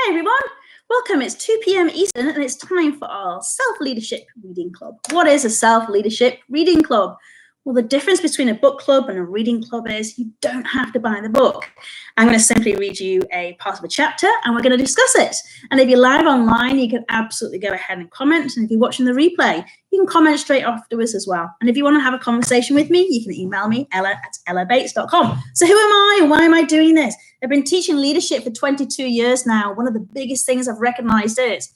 Hi everyone, welcome. It's 2 p.m. Eastern and it's time for our self-leadership reading club. What is a self-leadership reading club? Well, the difference between a book club and a reading club is you don't have to buy the book. I'm going to simply read you a part of a chapter and we're going to discuss it. And if you're live online, you can absolutely go ahead and comment. And if you're watching the replay, you can comment straight afterwards as well. And if you want to have a conversation with me, you can email me, ella@ellabates.com. So who am I and why am I doing this? I've been teaching leadership for 22 years now. One of the biggest things I've recognized is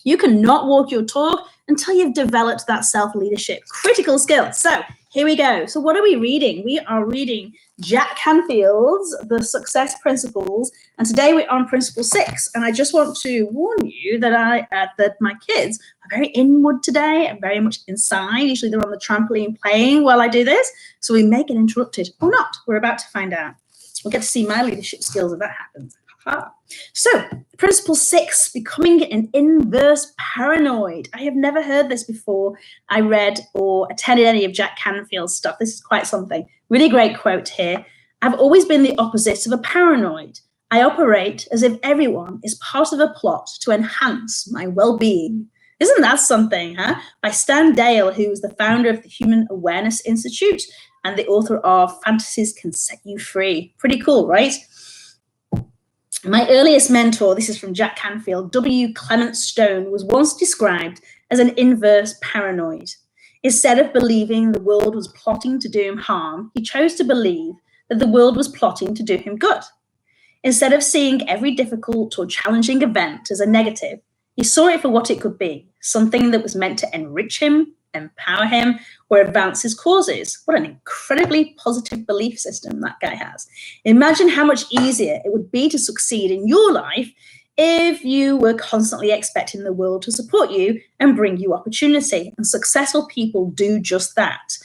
you cannot walk your talk until you've developed that self-leadership critical skill. So here we go. So what are we reading? We are reading Jack Canfield's The Success Principles. And today we're on principle 6. And I just want to warn you that that my kids are very inward today and very much inside. Usually they're on the trampoline playing while I do this. So we may get interrupted or not. We're about to find out. We'll get to see my leadership skills if that happens. So, principle 6, becoming an inverse paranoid. I have never heard this before. I read or attended any of Jack Canfield's stuff. This is quite something. Really great quote here. I've always been the opposite of a paranoid. I operate as if everyone is part of a plot to enhance my well-being. Isn't that something, huh? By Stan Dale, who was the founder of the Human Awareness Institute and the author of Fantasies Can Set You Free. Pretty cool, right? My earliest mentor, this is from Jack Canfield, W. Clement Stone, was once described as an inverse paranoid. Instead of believing the world was plotting to do him harm, he chose to believe that the world was plotting to do him good. Instead of seeing every difficult or challenging event as a negative, he saw it for what it could be, something that was meant to enrich him, empower him, or advance his causes. What an incredibly positive belief system that guy has. Imagine how much easier it would be to succeed in your life if you were constantly expecting the world to support you and bring you opportunity. And successful people do just that.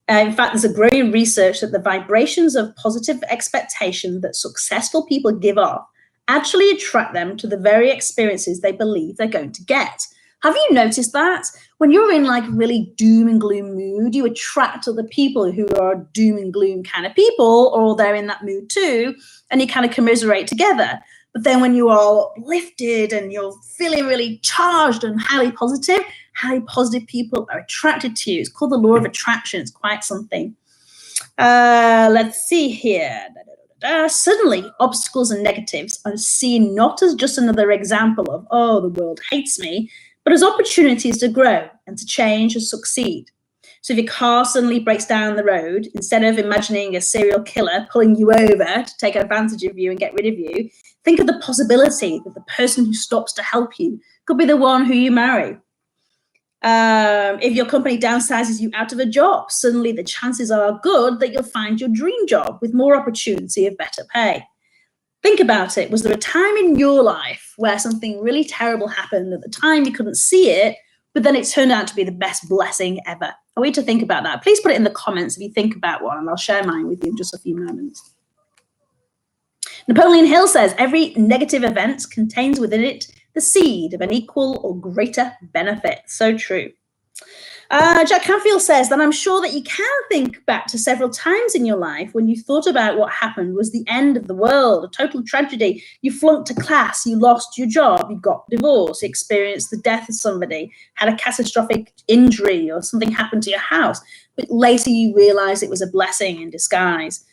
In fact, there's a growing research that the vibrations of positive expectation that successful people give off actually attract them to the very experiences they believe they're going to get. Have you noticed that? When you're in like really doom and gloom mood, you attract other people who are doom and gloom kind of people, or they're in that mood too, and you kind of commiserate together. But then when you are lifted and you're feeling really charged and highly positive people are attracted to you. It's called the law of attraction. It's quite something. Let's see here. Suddenly, obstacles and negatives are seen not as just another example of, oh, the world hates me, but as opportunities to grow and to change and succeed. So if your car suddenly breaks down the road, instead of imagining a serial killer pulling you over to take advantage of you and get rid of you, think of the possibility that the person who stops to help you could be the one who you marry. If your company downsizes you out of a job, suddenly the chances are good that you'll find your dream job with more opportunity of better pay. Think about it. Was there a time in your life where something really terrible happened at the time you couldn't see it, but then it turned out to be the best blessing ever? I want you to think about that. Please put it in the comments if you think about one, and I'll share mine with you in just a few moments. Napoleon Hill says, every negative event contains within it the seed of an equal or greater benefit. So true. Jack Canfield says that I'm sure that you can think back to several times in your life when you thought about what happened was the end of the world, a total tragedy. You flunked a class, you lost your job, you got divorced, you experienced the death of somebody, had a catastrophic injury or something happened to your house. But later you realize it was a blessing in disguise.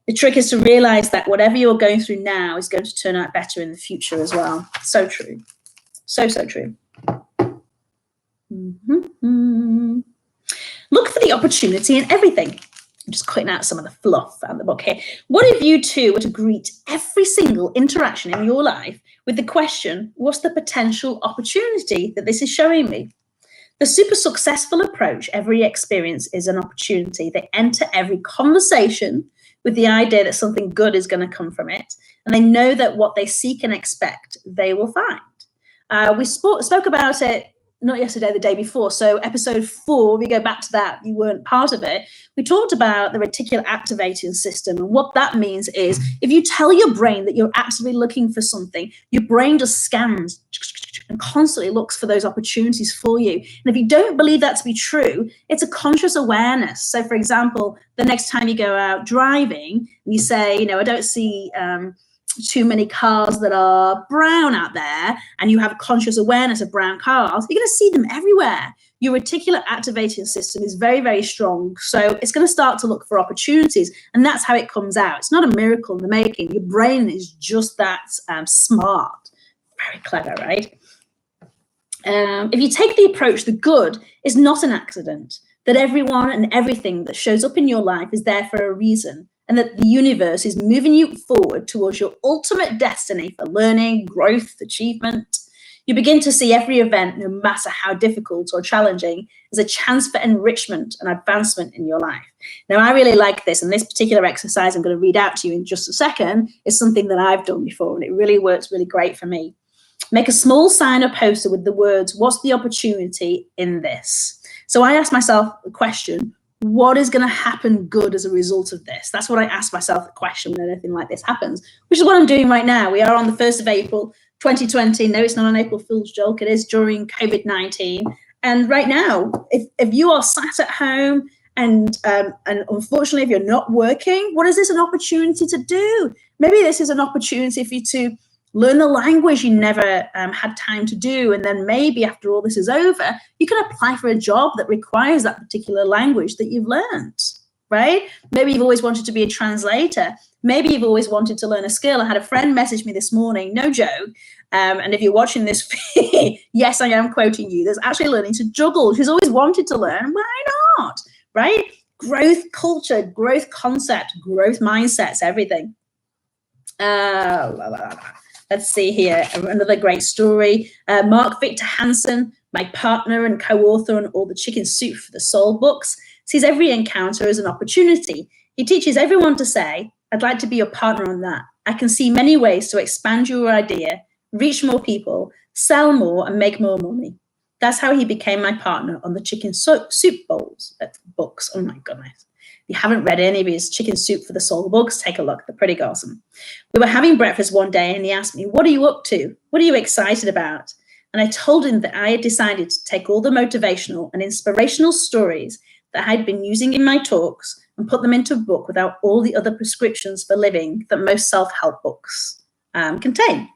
The trick is to realize that whatever you're going through now is going to turn out better in the future as well. So true. So true. Mm-hmm. Look for the opportunity in everything. I'm just cutting out some of the fluff out of the book here. What if you two were to greet every single interaction in your life with the question, what's the potential opportunity that this is showing me? The super successful approach, every experience is an opportunity. They enter every conversation with the idea that something good is going to come from it. And they know that what they seek and expect, they will find. We spoke about it not yesterday, the day before. So episode 4, we go back to that, you weren't part of it. We talked about the reticular activating system. And what that means is if you tell your brain that you're actively looking for something, your brain just scans and constantly looks for those opportunities for you. And if you don't believe that to be true, it's a conscious awareness. So for example, the next time you go out driving and you say, I don't see too many cars that are brown out there and you have conscious awareness of brown cars, you're going to see them everywhere. Your reticular activating system is very, very strong. So it's going to start to look for opportunities. And that's how it comes out. It's not a miracle in the making. Your brain is just that smart. Very clever, right? If you take the approach, the good is not an accident, that everyone and everything that shows up in your life is there for a reason, and that the universe is moving you forward towards your ultimate destiny for learning, growth, achievement. You begin to see every event, no matter how difficult or challenging, as a chance for enrichment and advancement in your life. Now, I really like this, and this particular exercise I'm going to read out to you in just a second is something that I've done before, and it really works really great for me. Make a small sign or poster with the words, what's the opportunity in this? So I ask myself the question, what is going to happen good as a result of this? That's what I ask myself the question when anything like this happens, which is what I'm doing right now. We are on the 1st of April, 2020. No, it's not an April Fool's joke. It is during COVID-19. And right now, if you are sat at home and unfortunately, if you're not working, what is this an opportunity to do? Maybe this is an opportunity for you to learn the language you never had time to do. And then maybe after all this is over, you can apply for a job that requires that particular language that you've learned, right? Maybe you've always wanted to be a translator. Maybe you've always wanted to learn a skill. I had a friend message me this morning, no joke. And if you're watching this, yes, I am quoting you. There's actually learning to juggle. She's always wanted to learn. Why not, right? Growth culture, growth concept, growth mindsets, everything. Let's see here, another great story. Mark Victor Hansen, my partner and co-author on all the Chicken Soup for the Soul books, sees every encounter as an opportunity. He teaches everyone to say, I'd like to be your partner on that. I can see many ways to expand your idea, reach more people, sell more, and make more money. That's how he became my partner on the Chicken Soup books. Oh my goodness. If you haven't read any of his Chicken Soup for the Soul books, take a look. They're pretty awesome. We were having breakfast one day and he asked me, what are you up to? What are you excited about? And I told him that I had decided to take all the motivational and inspirational stories that I'd been using in my talks and put them into a book without all the other prescriptions for living that most self-help books contain.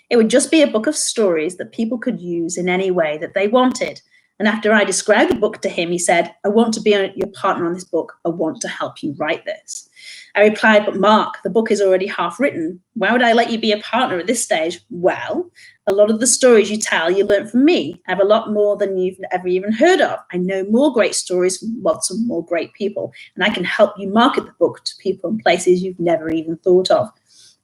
It would just be a book of stories that people could use in any way that they wanted. And after I described the book to him, he said, I want to be your partner on this book. I want to help you write this. I replied, but Mark, the book is already half written. Why would I let you be a partner at this stage? Well, a lot of the stories you tell, you learn from me. I have a lot more than you've ever even heard of. I know more great stories from lots of more great people, and I can help you market the book to people in places you've never even thought of.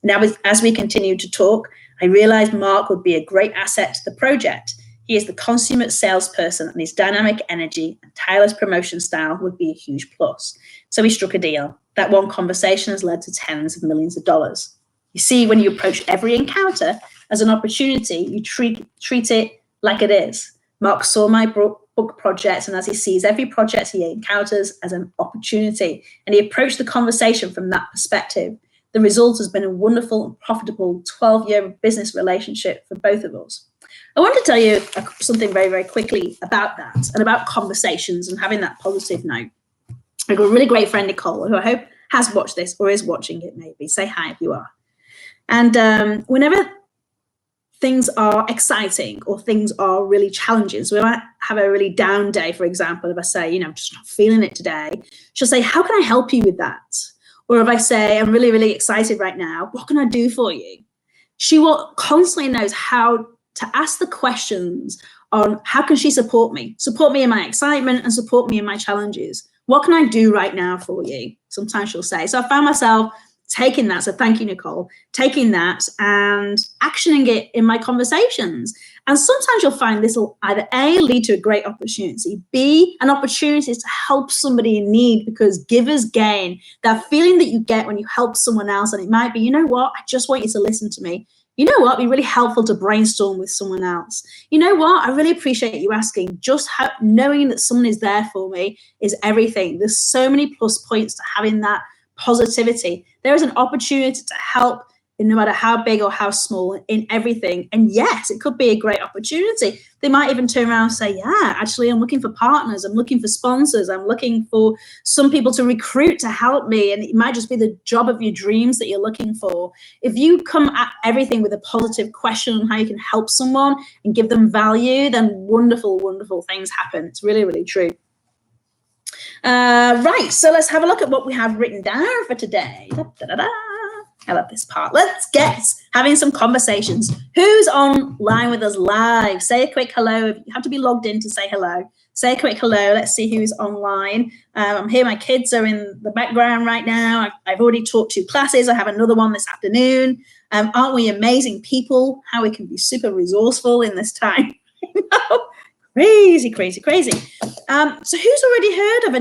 Now, as we continued to talk, I realized Mark would be a great asset to the project. He is the consummate salesperson, and his dynamic energy and tireless promotion style would be a huge plus. So we struck a deal. That one conversation has led to tens of millions of dollars. You see, when you approach every encounter as an opportunity, you treat it like it is. Mark saw my book project, and as he sees every project he encounters as an opportunity, and he approached the conversation from that perspective, the result has been a wonderful and profitable 12-year business relationship for both of us. I want to tell you something very, very quickly about that and about conversations and having that positive note. I've got a really great friend, Nicole, who I hope has watched this or is watching it maybe. Say hi if you are. And whenever things are exciting or things are really challenging, so we might have a really down day, for example, if I say, I'm just not feeling it today, she'll say, how can I help you with that? Or if I say, I'm really, really excited right now, what can I do for you? She will constantly knows how to ask the questions on how can she support me in my excitement and support me in my challenges. What can I do right now for you? Sometimes she'll say. So I found myself taking that. So thank you, Nicole, taking that and actioning it in my conversations. And sometimes you'll find this will either A, lead to a great opportunity, B, an opportunity to help somebody in need, because givers gain. That feeling that you get when you help someone else, and it might be, you know what, I just want you to listen to me. You know what, it'd be really helpful to brainstorm with someone else. You know what, I really appreciate you asking. Just knowing that someone is there for me is everything. There's so many plus points to having that positivity. There is an opportunity to help no matter how big or how small, in everything. And yes, it could be a great opportunity. They might even turn around and say, yeah, actually, I'm looking for partners. I'm looking for sponsors. I'm looking for some people to recruit to help me. And it might just be the job of your dreams that you're looking for. If you come at everything with a positive question on how you can help someone and give them value, then wonderful, wonderful things happen. It's really, really true. Right, so let's have a look at what we have written down for today. I love this part. Let's get having some conversations. Who's online with us live? Say a quick hello. You have to be logged in to say hello. Say a quick hello. Let's see who's online. I'm here. My kids are in the background right now. I've already taught 2 classes. I have another one this afternoon. Aren't we amazing people? How we can be super resourceful in this time. Crazy, crazy, crazy. So who's already heard of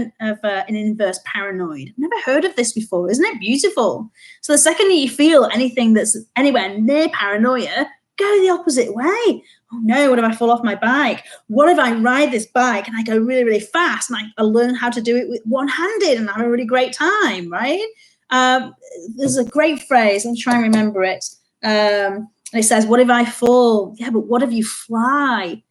an inverse paranoid? I've never heard of this before. Isn't it beautiful? So the second that you feel anything that's anywhere near paranoia, go the opposite way. Oh no, what if I fall off my bike? What if I ride this bike and I go really, really fast and I learn how to do it with one-handed and have a really great time, right? There's a great phrase. I'll try and remember it. And it says, what if I fall? Yeah, but what if you fly?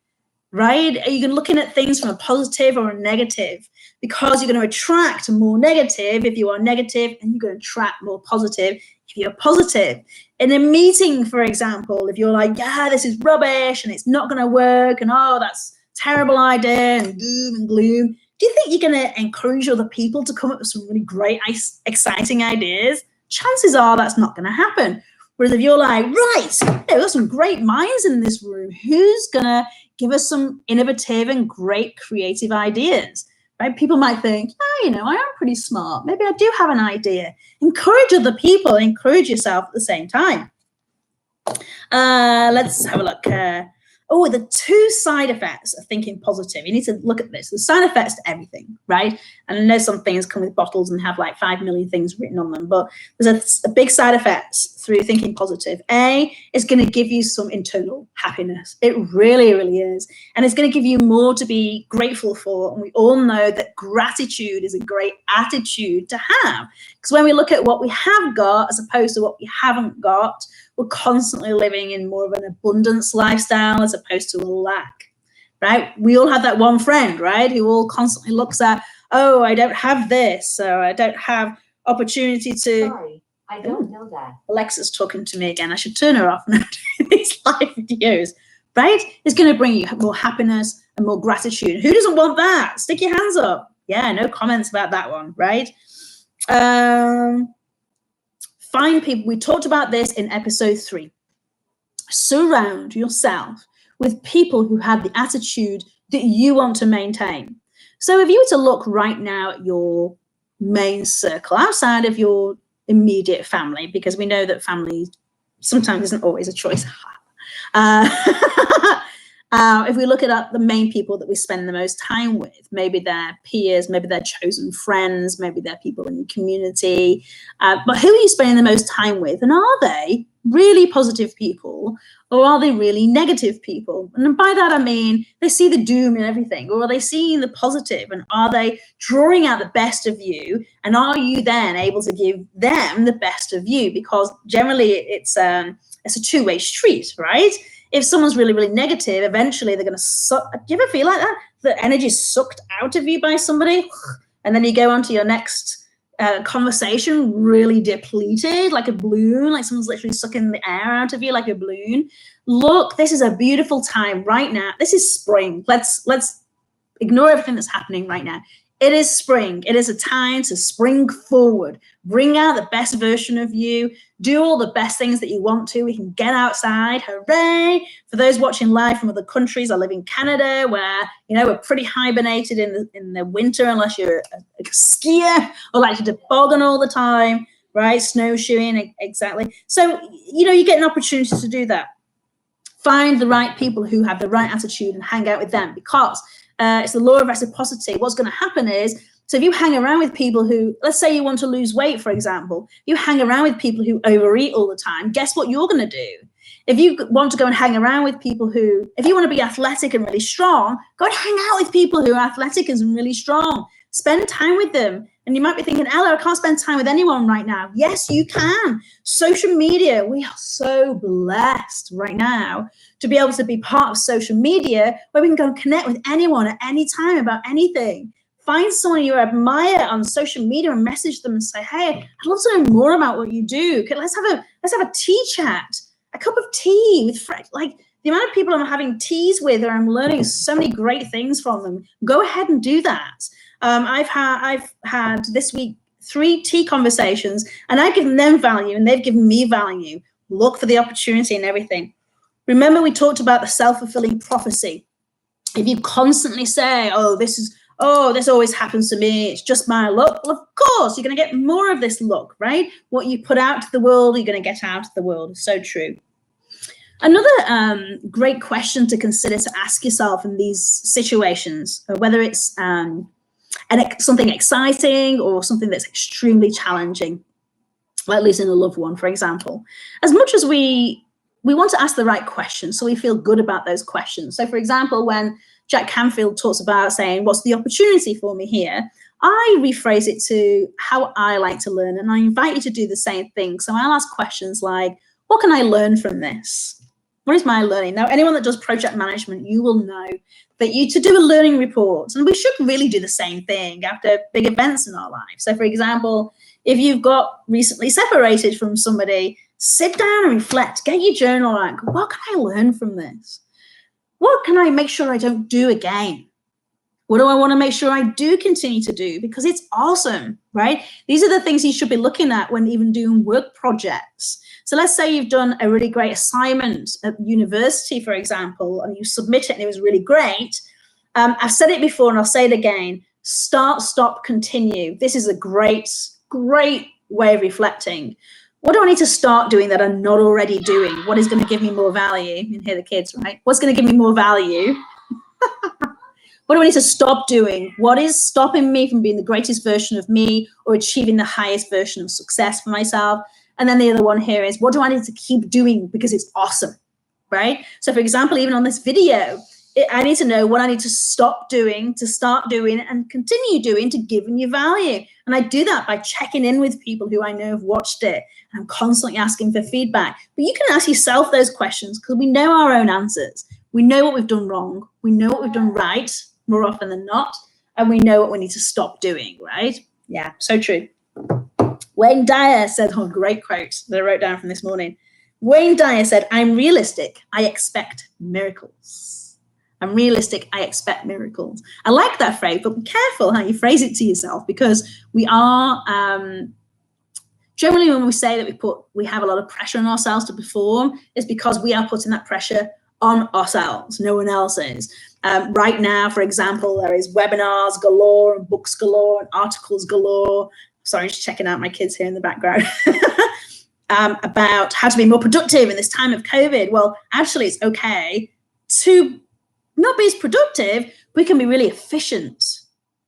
Right? Are you looking at things from a positive or a negative? Because you're going to attract more negative if you are negative, and you're going to attract more positive if you're positive. In a meeting, for example, if you're like, yeah, this is rubbish and it's not going to work, and oh, that's a terrible idea, and doom and gloom, do you think you're going to encourage other people to come up with some really great, exciting ideas? Chances are that's not going to happen. Whereas if you're like, right, there are some great minds in this room, who's going to give us some innovative and great creative ideas, right? People might think, I am pretty smart. Maybe I do have an idea. Encourage other people, encourage yourself at the same time. Let's have a look. The 2 side effects of thinking positive. You need to look at this. The side effects to everything, right? And I know some things come with bottles and have like 5 million things written on them, but there's a big side effects through thinking positive. A, is going to give you some internal happiness. It really, really is. And it's going to give you more to be grateful for. And we all know that gratitude is a great attitude to have. Because when we look at what we have got as opposed to what we haven't got, we're constantly living in more of an abundance lifestyle as opposed to a lack, right? We all have that one friend, right, who all constantly looks at, oh, I don't have this, so I don't have opportunity to... Sorry, I don't know that. Alexa's talking to me again. I should turn her off and do these live videos, right? It's going to bring you more happiness and more gratitude. Who doesn't want that? Stick your hands up. Yeah, no comments about that one, right? Find people. We talked about this in episode 3. Surround yourself with people who have the attitude that you want to maintain. So if you were to look right now at your main circle outside of your immediate family, because we know that family sometimes isn't always a choice. If we look at the main people that we spend the most time with, maybe they're peers, maybe they're chosen friends, maybe they're people in your community, but who are you spending the most time with? And are they really positive people, or are they really negative people? And by that I mean they see the doom in everything, or are they seeing the positive, and are they drawing out the best of you, and are you then able to give them the best of you? Because generally it's a 2-way street, right? If someone's really, really negative, eventually they're going to suck. Do you ever feel like that? The energy is sucked out of you by somebody, and then you go on to your next conversation really depleted, like a balloon, like someone's literally sucking the air out of you like a balloon. Look, this is a beautiful time right now. This is spring. Let's ignore everything that's happening right now. It is spring. It is a time to spring forward. Bring out the best version of you. Do all the best things that you want to. We can get outside. Hooray. For those watching live from other countries, I live in Canada where, we're pretty hibernated in the winter unless you're a skier or like to toboggan all the time, right? Snowshoeing, exactly. So, you get an opportunity to do that. Find the right people who have the right attitude and hang out with them, because it's the law of reciprocity. What's going to happen is, so if you hang around with people who, let's say you want to lose weight, for example, you hang around with people who overeat all the time, guess what you're going to do? If you want to go and hang around with people if you want to be athletic and really strong, go and hang out with people who are athletic and really strong. Spend time with them. And you might be thinking, Ella, I can't spend time with anyone right now. Yes, you can. Social media, we are so blessed right now to be able to be part of social media where we can go and connect with anyone at any time about anything. Find someone you admire on social media and message them and say, hey, I'd love to know more about what you do. Let's have a tea chat, a cup of tea with friends. Like the amount of people I'm having teas with or I'm learning so many great things from them. Go ahead and do that. I've had this week 3 tea conversations, and I've given them value and they've given me value. Look for the opportunity and everything. Remember, we talked about the self-fulfilling prophecy. If you constantly say, this always happens to me, it's just my luck, well, of course, you're going to get more of this luck, right? What you put out to the world, you're going to get out to the world. It's so true. Another great question to consider to ask yourself in these situations, whether it's something exciting or something that's extremely challenging, like losing a loved one, for example. As much as we want to ask the right questions, so we feel good about those questions. So, for example, when Jack Canfield talks about saying, what's the opportunity for me here? I rephrase it to how I like to learn, and I invite you to do the same thing. So I'll ask questions like, what can I learn from this? What is my learning? Now, anyone that does project management, you will know that to do a learning report, and we should really do the same thing after big events in our lives. So, for example, if you've got recently separated from somebody, sit down and reflect, get your journal out. What can I learn from this? What can I make sure I don't do again? What do I want to make sure I do continue to do? Because it's awesome, right? These are the things you should be looking at when even doing work projects. So let's say you've done a really great assignment at university, for example, and you submit it and it was really great. I've said it before and I'll say it again. Start, stop, continue. This is a great way of reflecting. What do I need to start doing that I'm not already doing? What is going to give me more value? You can hear the kids, right? What's going to give me more value? What do I need to stop doing? What is stopping me from being the greatest version of me or achieving the highest version of success for myself? And then the other one here is, what do I need to keep doing because it's awesome, right? So for example, even on this video, I need to know what I need to stop doing, to start doing, and continue doing to give you value. And I do that by checking in with people who I know have watched it. And I'm constantly asking for feedback. But you can ask yourself those questions because we know our own answers. We know what we've done wrong. We know what we've done right more often than not. And we know what we need to stop doing, right? Yeah, so true. Wayne Dyer said, great quote that I wrote down from this morning. Wayne Dyer said, I'm realistic. I expect miracles. I'm realistic. I expect miracles. I like that phrase, but be careful how you phrase it to yourself because we are, generally when we say that we have a lot of pressure on ourselves to perform, it's because we are putting that pressure on ourselves. No one else is. Right now, for example, there is webinars galore and books galore and articles galore. Sorry, just checking out my kids here in the background. About how to be more productive in this time of COVID. Well, actually, it's okay to not be as productive. We can be really efficient,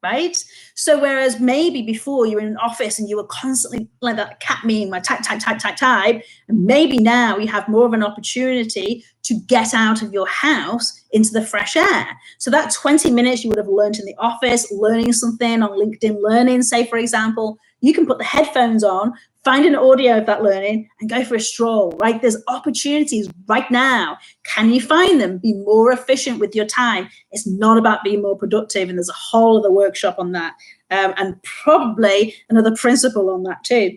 right? So whereas maybe before you were in an office and you were constantly like that cat meme, like type, and maybe now you have more of an opportunity to get out of your house into the fresh air. So that 20 minutes you would have learned in the office, learning something on LinkedIn Learning, say, for example, you can put the headphones on, find an audio of that learning and go for a stroll, right? There's opportunities right now. Can you find them? Be more efficient with your time. It's not about being more productive. And there's a whole other workshop on that. And probably another principle on that too.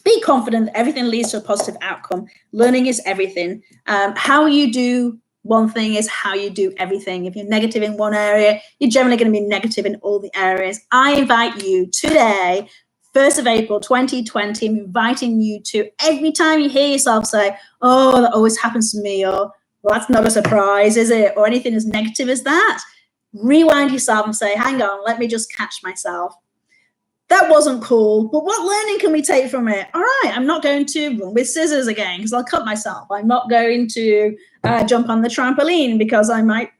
Be confident that everything leads to a positive outcome. Learning is everything. How you do one thing is how you do everything. If you're negative in one area, you're generally going to be negative in all the areas. I invite you today, 1st of April, 2020, I'm inviting you to, every time you hear yourself say, oh, that always happens to me, or well, that's not a surprise, is it? Or anything as negative as that, rewind yourself and say, hang on, let me just catch myself. That wasn't cool, but what learning can we take from it? All right, I'm not going to run with scissors again because I'll cut myself. I'm not going to jump on the trampoline because I might,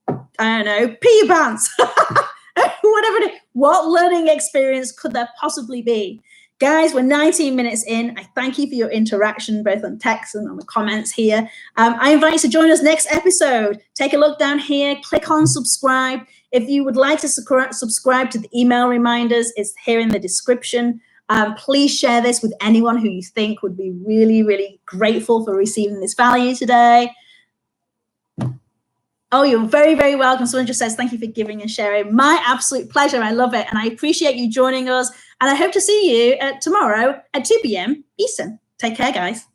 I don't know, pee your pants. Whatever it is. What learning experience could there possibly be? Guys, we're 19 minutes in. I thank you for your interaction, both on text and on the comments here. I invite you to join us next episode. Take a look down here, click on subscribe. If you would like to subscribe to the email reminders, it's here in the description. Please share this with anyone who you think would be really, really grateful for receiving this value today. Oh, you're very, very welcome. Someone just says, thank you for giving and sharing. My absolute pleasure. I love it. And I appreciate you joining us. And I hope to see you tomorrow at 2 p.m. Eastern. Take care, guys.